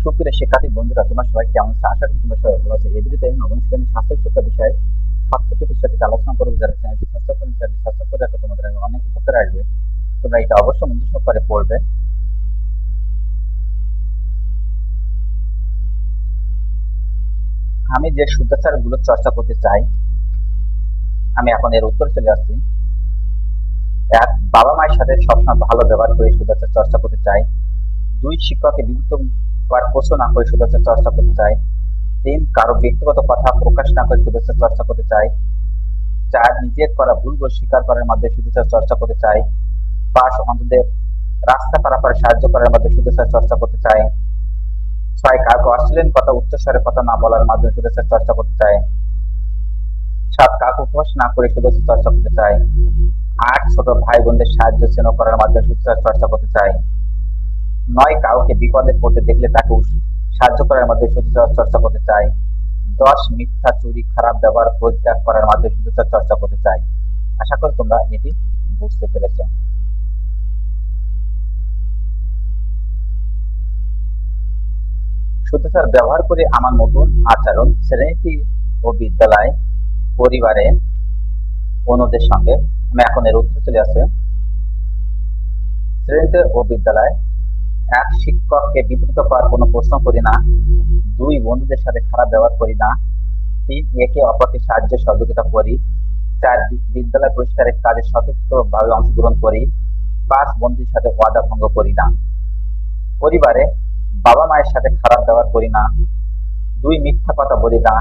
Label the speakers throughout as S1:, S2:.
S1: সুপ্রিয় শিক্ষার্থী বন্ধুরা, তোমার সবাই কেমন আছে? আশা করি তোমরা সবাই ভালো আছে। এই ভিডিওতে নবম শ্রেণীর স্বাস্থ্য সুরক্ষা বিষয়ে ৭০টি পৃষ্ঠা থেকে আলোচনা করবো। যারা চ্যানেলটি সাবস্ক্রাইব করে রাখো, তোমাদের আগে অনেক উপকার আসবে। তোমরা এটা অবশ্যই মনোযোগ সহকারে পড়বে। আমি যে শুদ্ধাচার গুলো চর্চা করতে চাই, আমি এখন এর উত্তর চলে আসছি। এক, বাবা মায়ের সাথে সবসময় ভালো ব্যবহার করে শুদ্ধাচার চর্চা করতে চাই। দুই, শিক্ষককে বিভক্ত করার প্রশ্ন না করে শুদ্ধাচার চর্চা করতে চাই। তিন, কারো ব্যক্তিগত কথা প্রকাশ না করে শুদ্ধাচার চর্চা করতে চাই। চার, নিজের করা ভুলগুলো স্বীকার করার মাধ্যমে শুদ্ধাচার চর্চা করতে চাই। পাঁচ, অন্যদের রাস্তা পারাপারে সাহায্য করার মাধ্যমে শুদ্ধাচার চর্চা করতে চাই। ছয়, কাউকে অশ্লীল কথা উচ্চস্বরে কথা না বলার মাধ্যমে শুদ্ধাচার চর্চা করতে চাই। সাত, কাউকে উপহাস না করে শুদ্ধাচার চর্চা করতে চাই। আট, ছোট ভাই বোনদের সাহায্য স্নেহ করার মাধ্যমে শুদ্ধাচার চর্চা করতে চাই। নয়, কাউকে বিপদে পড়তে দেখলে তাকে সাহায্য করার মাধ্যমে শুদ্ধাচার চর্চা করতে চাই। 10, মিথ্যা, চুরি, খারাপ ব্যবহার পরিত্যাগ করার মাধ্যমে শুদ্ধাচার চর্চা করতে চাই। আশা করি তোমরা এটি বুঝতে পেরেছ। শুদ্ধাচার ব্যবহার করে আমার নতুন আচরণ শ্রেণীতে ও বিদ্যালয়, পরিবারে, অন্যদের সঙ্গে। আমি এখন এর উত্তর চলে আসে। শ্রেণীতে ও বিদ্যালয়, এক, শিক্ষককে বিব্রত করার কোনো প্রশ্ন করি না। দুই, বন্ধুদের সাথে খারাপ ব্যবহার করি না। তিন, একে অপরকে সাহায্য সহযোগিতা করি। চার, বিদ্যালয় পরিষ্কারের কাজে স্বতন্ত্রভাবে অংশগ্রহণ করি। পাঁচ, বন্ধুদের সাথে ওয়াদা ভঙ্গ করি না। পরিবারে, বাবা মায়ের সাথে খারাপ ব্যবহার করি না। দুই, মিথ্যা কথা বলি না।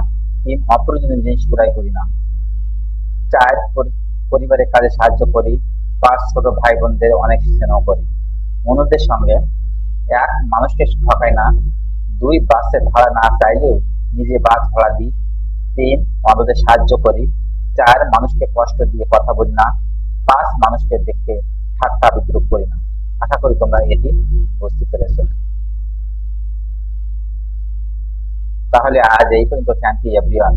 S1: তিন, অপ্রয়োজনীয় জিনিস ক্রয় করি না। চার, পরিবারের কাজে সাহায্য করি। পাঁচ, ছোট ভাই বোনদের অনেক স্নেহ করি। অন্যদের সঙ্গে, এক, মানুষকে ঠকাই না। দুই, বাসের ভাড়া না চাইলেও নিজে বাস ভাড়া দিই। তিন, অন্যদের সাহায্য করি। চার, মানুষকে কষ্ট দিয়ে কথা বলি না। পাঁচ, মানুষকে দেখে ঠাট্টা বিদ্রুপ করি না। আশা করি তোমরা এটি বুঝতে পেরেছ। তাহলে আজ এই পর্যন্ত। Thank you everyone.